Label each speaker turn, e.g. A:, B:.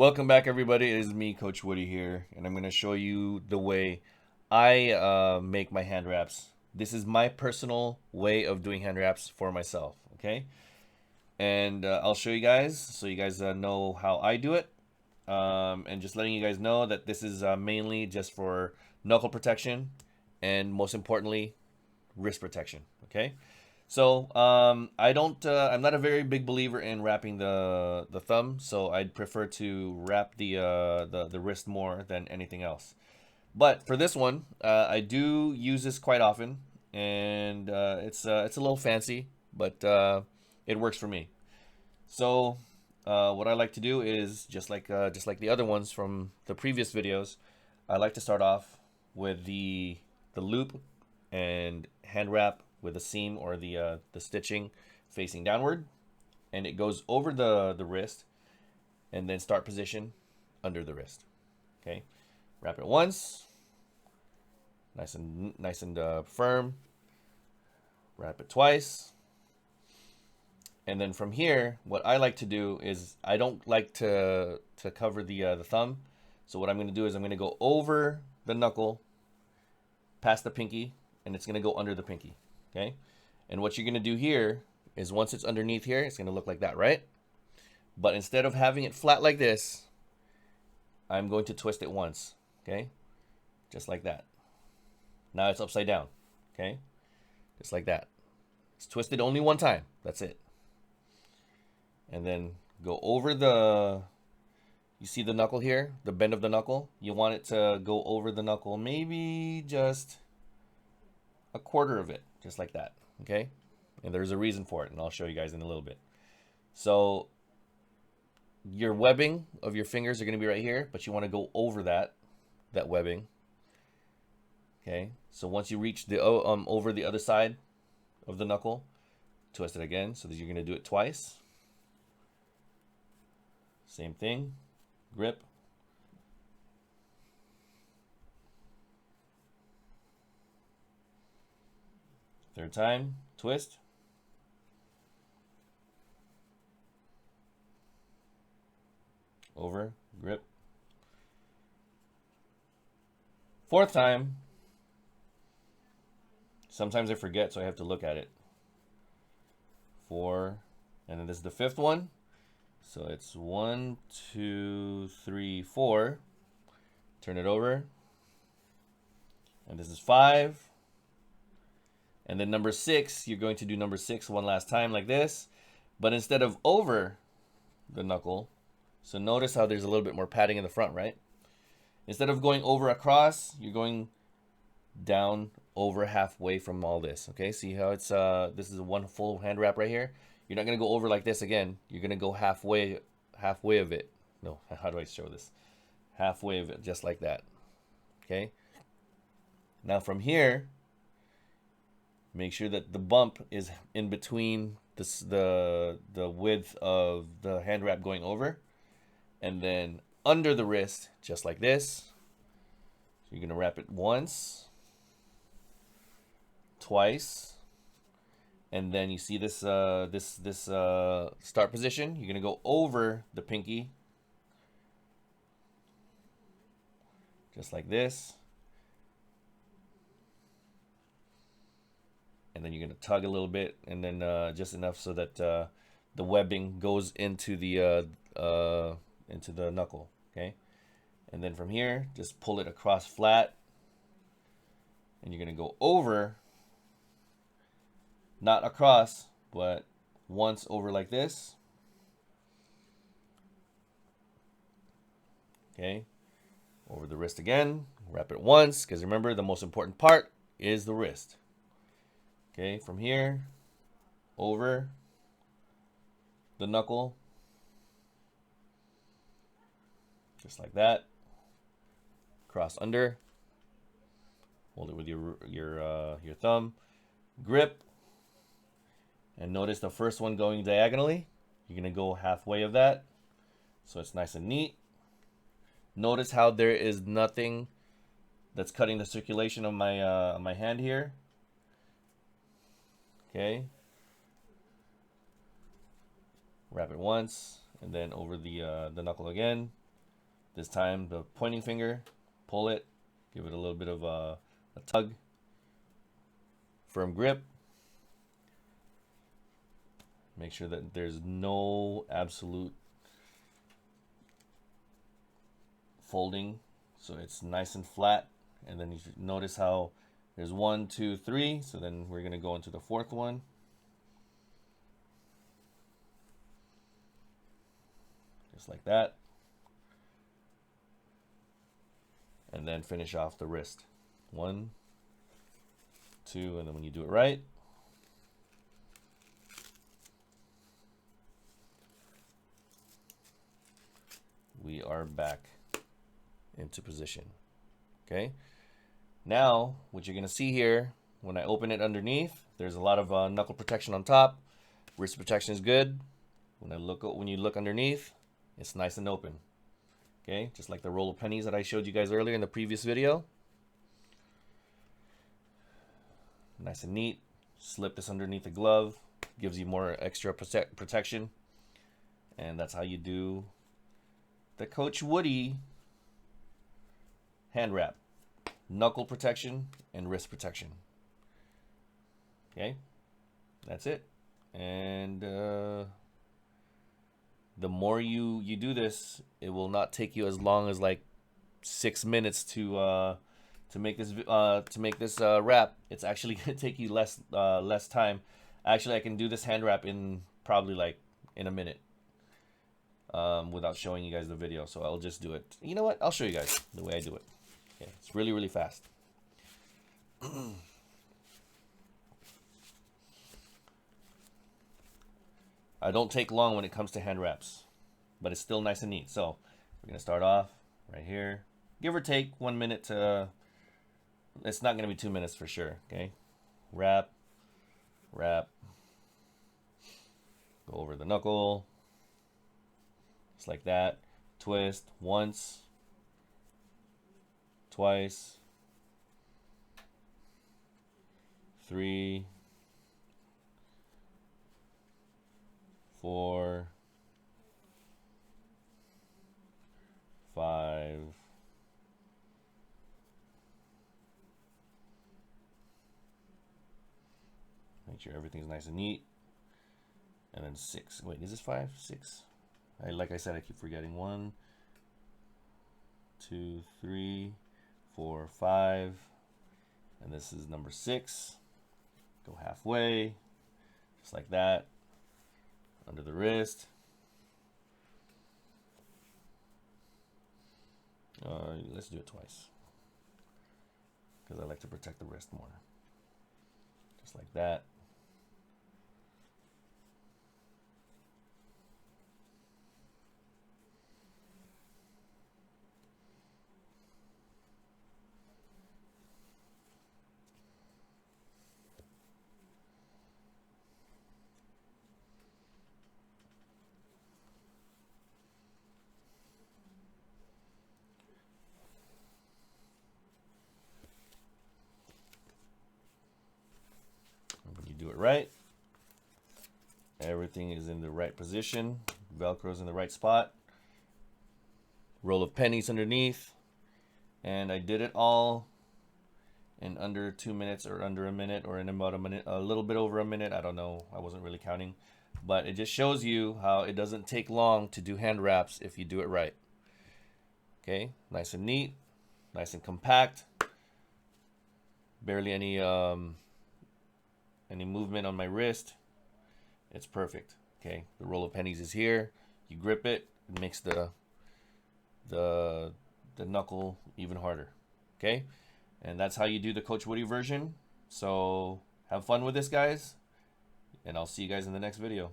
A: Welcome back, everybody. It is me, Coach Woody here, and I'm going to show you the way I make my hand wraps. This is my personal way of doing hand wraps for myself, okay? And I'll show you guys so you guys know how I do it. And just letting you guys know that this is mainly just for knuckle protection and most importantly, wrist protection, okay? So I don't. I'm not a very big believer in wrapping the thumb, so I'd prefer to wrap the wrist more than anything else. But for this one, I do use this quite often, and it's a little fancy, but it works for me. So what I like to do is just like the other ones from the previous videos, I like to start off with the loop and hand wrap with the seam or the stitching facing downward, and it goes over the wrist, and then start position under the wrist. Okay, wrap it once, nice and firm. Wrap it twice, and then from here, what I like to do is I don't like to cover the thumb. So what I'm going to do is I'm going to go over the knuckle, past the pinky, and it's going to go under the pinky. Okay, and what you're going to do here is once it's underneath here, it's going to look like that, right? But instead of having it flat like this, I'm going to twist it once. Okay, just like that. Now it's upside down. Okay, just like that. It's twisted only one time. That's it. And then go over you see the knuckle here, the bend of the knuckle. You want it to go over the knuckle, maybe just a quarter of it, just like that, okay? And there's a reason for it, and I'll show you guys in a little bit. So your webbing of your fingers are going to be right here, but you want to go over that webbing, okay? So once you reach the over the other side of the knuckle, twist it again, so that you're going to do it twice. Same thing, grip. Third time, twist. Over, grip. Fourth time, sometimes I forget, so I have to look at it. 4, and then this is the fifth one. So it's 1, 2, 3, 4. Turn it over. And this is 5. And then number 6, you're going to do number 6 one last time like this. But instead of over the knuckle, so notice how there's a little bit more padding in the front, right? Instead of going over across, you're going down over halfway from all this. Okay, see how it's this is one full hand wrap right here. You're not gonna go over like this again. You're gonna go halfway of it. No, how do I show this? Halfway of it, just like that. Okay. Now from here, make sure that the bump is in between the width of the hand wrap going over, and then under the wrist, just like this. So you're gonna wrap it once, twice, and then you see this start position. You're gonna go over the pinky, just like this, and then you're gonna tug a little bit, and then just enough so that the webbing goes into the knuckle. Okay, and then from here, just pull it across flat, and you're gonna go over. Not across, but once over like this. Okay, over the wrist again. Wrap it once, because remember, the most important part is the wrist. Okay, from here, over the knuckle, just like that. Cross under. Hold it with your thumb. Grip. And notice the first one going diagonally. You're going to go halfway of that. So it's nice and neat. Notice how there is nothing that's cutting the circulation of my hand here. Okay. Wrap it once, and then over the knuckle again. This time, the pointing finger, pull it, give it a little bit of a tug, firm grip. Make sure that there's no absolute folding, so it's nice and flat. And then you should notice how there's 1, 2, 3. So then we're gonna go into the fourth one. Just like that. And then finish off the wrist. 1, 2, and then when you do it right, we are back into position. Okay. Now, what you're gonna see here, when I open it underneath, there's a lot of knuckle protection on top. Wrist protection is good. When you look underneath, it's nice and open. Okay, just like the roll of pennies that I showed you guys earlier in the previous video. Nice and neat. Slip this underneath the glove, gives you more extra protection. And that's how you do the Coach Woody hand wrap. Knuckle protection and wrist protection. Okay, that's it. And the more you do this, it will not take you as long as like 6 minutes to make this wrap. It's actually gonna take you less time. Actually, I can do this hand wrap in probably like in a minute without showing you guys the video. So I'll just do it. You know what? I'll show you guys the way I do it. Okay, it's really, really fast. I don't take long when it comes to hand wraps, but it's still nice and neat. So we're gonna start off right here. Give or take 1 minute to, it's not gonna be 2 minutes for sure, okay? Wrap, wrap, go over the knuckle, just like that. Twist once, twice, 3, 4, 5, 'Make sure everything's nice and neat. And then 6. Wait, is this 5? 6. Like I said, I keep forgetting. 1, 2, 3, 4, 5. And this is number 6. Go halfway, just like that. Under the wrist. Let's do it twice, because I like to protect the wrist more. Just like that. Do it right. Everything is in the right position. Velcro's in the right spot. Roll of pennies underneath. And I did it all in under 2 minutes, or under a minute, or in about a minute, a little bit over a minute. I don't know. I wasn't really counting. But it just shows you how it doesn't take long to do hand wraps if you do it right. Okay, nice and neat, nice and compact. Barely any movement on my wrist. It's perfect. Okay, the roll of pennies is here. You grip it, it makes the knuckle even harder. Okay, and that's how you do the Coach Woody version. So have fun with this, guys, and I'll see you guys in the next video.